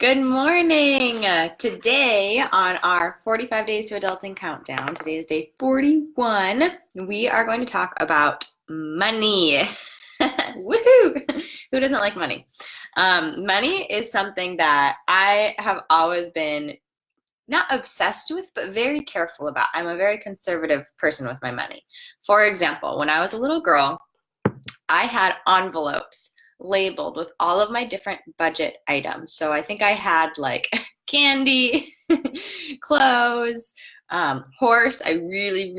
Good morning. Today on our 45 Days to Adulting Countdown, today is day 41, we are going to talk about money. Woohoo! Who doesn't like money? Money is something that I have always been not obsessed with, but very careful about. I'm a very conservative person with my money. For example, when I was a little girl, I had envelopes labeled with all of my different budget items. So I think I had like candy, clothes, horse. I really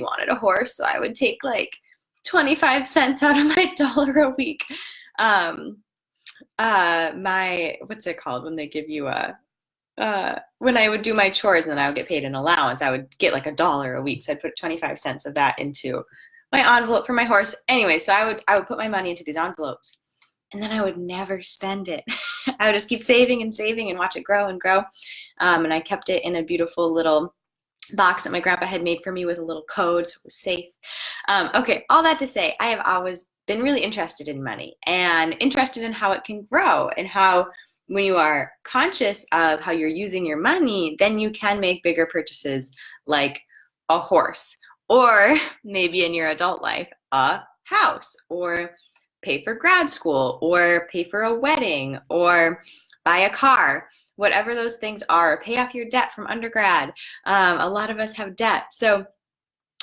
wanted a horse. So I would take like 25 cents out of my dollar a week. What's it called when they give you when I would do my chores and then I would get paid an allowance, I would get like $1 a week. So I'd put 25 cents of that into my envelope for my horse. Anyway, so I would put my money into these envelopes and then I would never spend it. I would just keep saving and saving and watch it grow and grow. And I kept it in a beautiful little box that my grandpa had made for me with a little code, so it was safe. Okay, all that to say, I have always been really interested in money and interested in how it can grow and how when you are conscious of how you're using your money, then you can make bigger purchases like a horse, or maybe in your adult life, a house, or pay for grad school, or pay for a wedding, or buy a car, whatever those things are, pay off your debt from undergrad. A lot of us have debt. So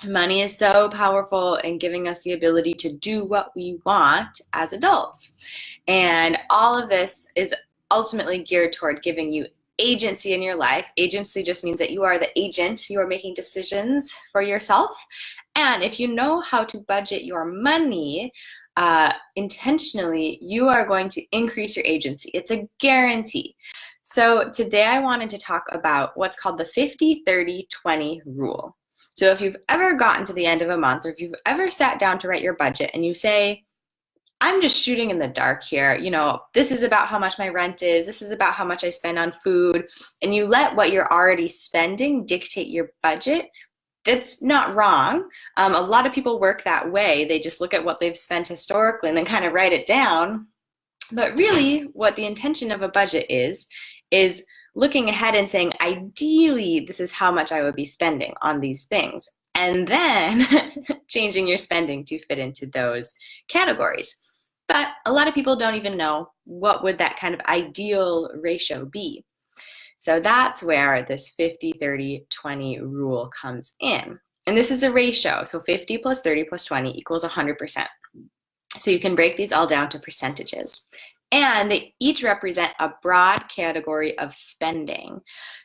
money is so powerful in giving us the ability to do what we want as adults. And all of this is ultimately geared toward giving you agency in your life. Agency just means that you are the agent. You are making decisions for yourself. And if you know how to budget your money intentionally, you are going to increase your agency. It's a guarantee. So today I wanted to talk about what's called the 50-30-20 rule. So if you've ever gotten to the end of a month, or if you've ever sat down to write your budget and you say, I'm just shooting in the dark here. You know, this is about how much my rent is. This is about how much I spend on food. And you let what you're already spending dictate your budget. That's not wrong. A lot of people work that way. They just look at what they've spent historically and then kind of write it down. But really, what the intention of a budget is looking ahead and saying, ideally, this is how much I would be spending on these things. And then changing your spending to fit into those categories. But a lot of people don't even know what would that kind of ideal ratio be. So that's where this 50-30-20 rule comes in. And this is a ratio. So 50 plus 30 plus 20 equals 100%. So you can break these all down to percentages. And they each represent a broad category of spending.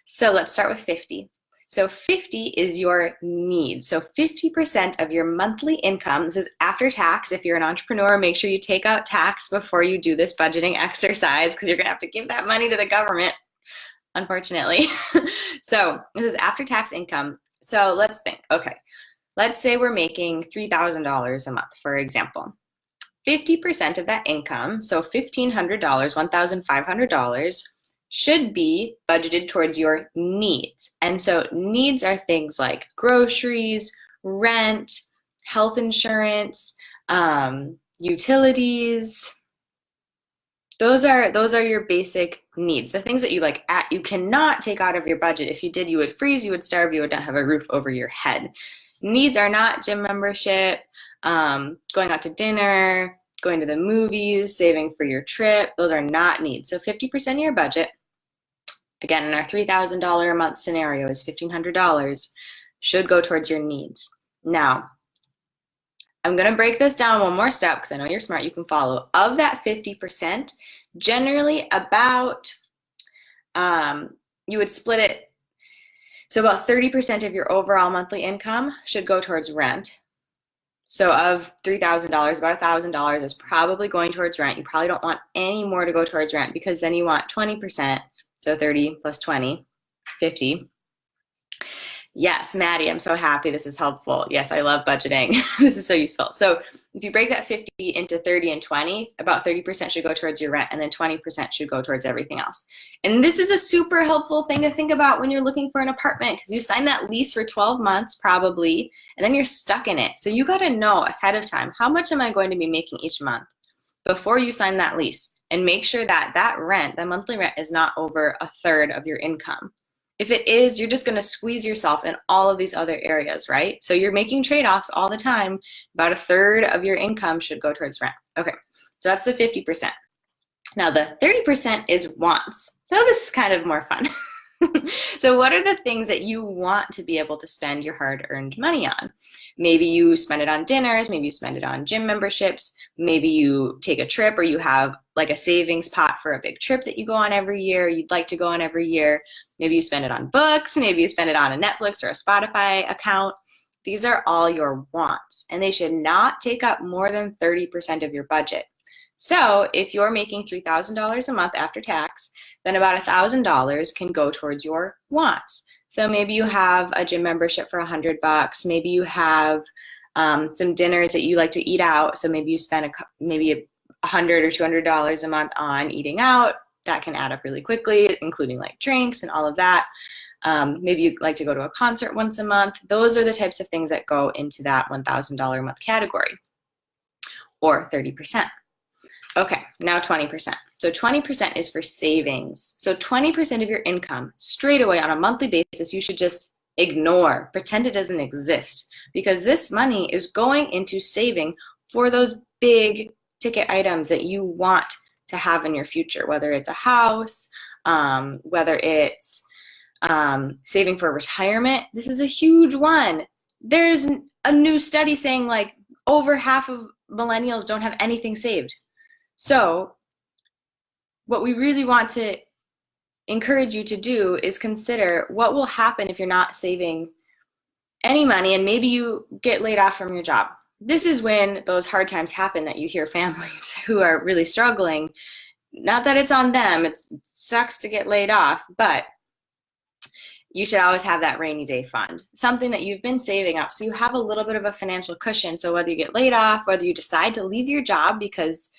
So let's start with 50. So 50 is your needs. So 50% of your monthly income, this is after tax. If you're an entrepreneur, make sure you take out tax before you do this budgeting exercise because you're gonna have to give that money to the government, unfortunately. So this is after tax income. So let's think, okay, let's say we're making $3,000 a month, for example. 50% of that income, so $1,500, $1,500, should be budgeted towards your needs. And so needs are things like groceries, rent, health insurance, utilities. Those are your basic needs, the things that you cannot take out of your budget. If you did, you would freeze, you would starve, you would not have a roof over your head. Needs are not gym membership, going out to dinner, going to the movies, saving for your trip. Those are not needs. So 50% of your budget, again, in our $3,000 a month scenario is $1,500, should go towards your needs. Now, I'm going to break this down one more step because I know you're smart, you can follow. Of that 50%, generally about, you would split it, so about 30% of your overall monthly income should go towards rent. So of $3,000, about $1,000 is probably going towards rent. You probably don't want any more to go towards rent because then you want 20%, so 30 plus 20, 50. Yes, Maddie, I'm so happy this is helpful. Yes, I love budgeting. This is so useful. So if you break that 50 into 30 and 20, about 30% should go towards your rent and then 20% should go towards everything else. And this is a super helpful thing to think about when you're looking for an apartment because you sign that lease for 12 months probably, and then you're stuck in it. So you got to know ahead of time, how much am I going to be making each month before you sign that lease? and make sure that that rent, that monthly rent, is not over a third of your income. If it is, you're just going to squeeze yourself in all of these other areas, right? So you're making trade-offs all the time. About a third of your income should go towards rent. Okay, so that's the 50%. Now the 30% is wants. So this is kind of more fun. So what are the things that you want to be able to spend your hard-earned money on? Maybe you spend it on dinners, maybe you spend it on gym memberships, maybe you take a trip, or you have like a savings pot for a big trip that you go on every year, you'd like to go on every year. Maybe you spend it on books, maybe you spend it on a Netflix or a Spotify account. These are all your wants, and they should not take up more than 30% of your budget. So if you're making $3,000 a month after tax, then about $1,000 can go towards your wants. So maybe you have a gym membership for $100. Maybe you have some dinners that you like to eat out. So maybe you spend maybe $100 or $200 a month on eating out. That can add up really quickly, including like drinks and all of that. Maybe you like to go to a concert once a month. Those are the types of things that go into that $1,000 a month category, or 30%. Okay, now 20%. So 20% is for savings. So 20% of your income straight away on a monthly basis, you should just ignore, pretend it doesn't exist, because this money is going into saving for those big ticket items that you want to have in your future, whether it's a house, whether it's saving for retirement. This is a huge one. There's a new study saying like over half of millennials don't have anything saved. So what we really want to encourage you to do is consider what will happen if you're not saving any money and maybe you get laid off from your job. This is when those hard times happen, that you hear families who are really struggling. Not that it's on them, it sucks to get laid off, but you should always have that rainy day fund, something that you've been saving up so you have a little bit of a financial cushion. So whether you get laid off, whether you decide to leave your job because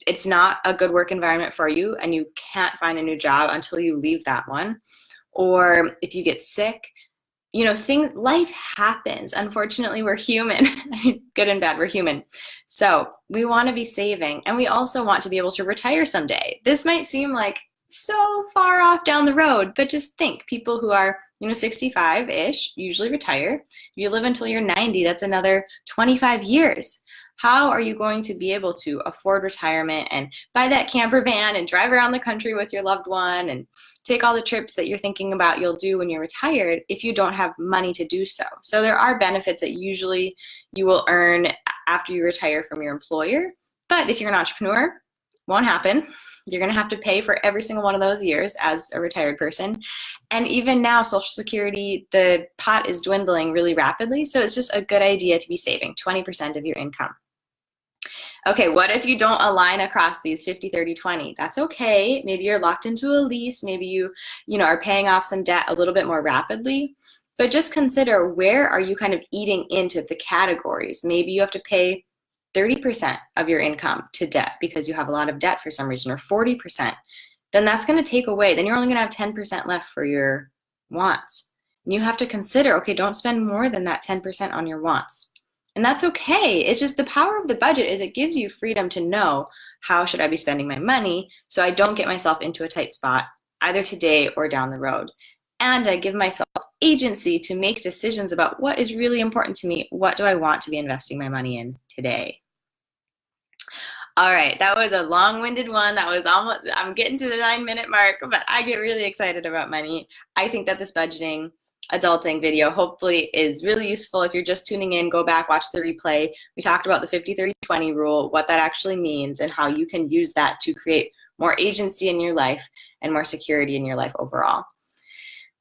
it's not a good work environment for you and you can't find a new job until you leave that one, or if you get sick, you know, life happens. Unfortunately, we're human. Good and bad, we're human. So we want to be saving, and we also want to be able to retire someday. This might seem like so far off down the road, but just think, people who are, 65-ish usually retire. If you live until you're 90, that's another 25 years. How are you going to be able to afford retirement and buy that camper van and drive around the country with your loved one and take all the trips that you're thinking about you'll do when you're retired if you don't have money to do so? So there are benefits that usually you will earn after you retire from your employer, but if you're an entrepreneur, it won't happen. You're going to have to pay for every single one of those years as a retired person. And even now, Social Security, the pot is dwindling really rapidly, so it's just a good idea to be saving 20% of your income. Okay, what if you don't align across these 50, 30, 20? That's okay. Maybe you're locked into a lease. Maybe you are paying off some debt a little bit more rapidly. But just consider, where are you kind of eating into the categories? Maybe you have to pay 30% of your income to debt because you have a lot of debt for some reason, or 40%. Then that's going to take away. Then you're only going to have 10% left for your wants. And you have to consider, okay, don't spend more than that 10% on your wants. And that's okay. It's just the power of the budget is it gives you freedom to know, how should I be spending my money so I don't get myself into a tight spot either today or down the road. And I give myself agency to make decisions about what is really important to me. What do I want to be investing my money in today? All right, that was a long-winded one. That was almost, I'm getting to the 9-minute mark, but I get really excited about money. I think that this budgeting adulting video hopefully is really useful. If you're just tuning in, go back, watch the replay. We talked about the 50-30-20 rule, what that actually means, and how you can use that to create more agency in your life and more security in your life overall.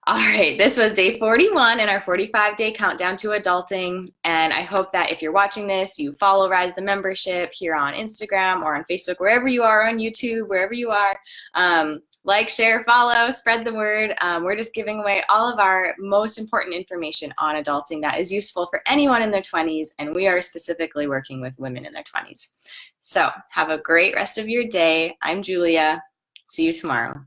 All right, this was day 41 in our 45-day countdown to adulting, and I hope that if you're watching this, you follow Rise the Membership here on Instagram or on Facebook, wherever you are, on YouTube, wherever you are. Like, share, follow, spread the word. We're just giving away all of our most important information on adulting that is useful for anyone in their 20s, and we are specifically working with women in their 20s. So have a great rest of your day. I'm Julia. See you tomorrow.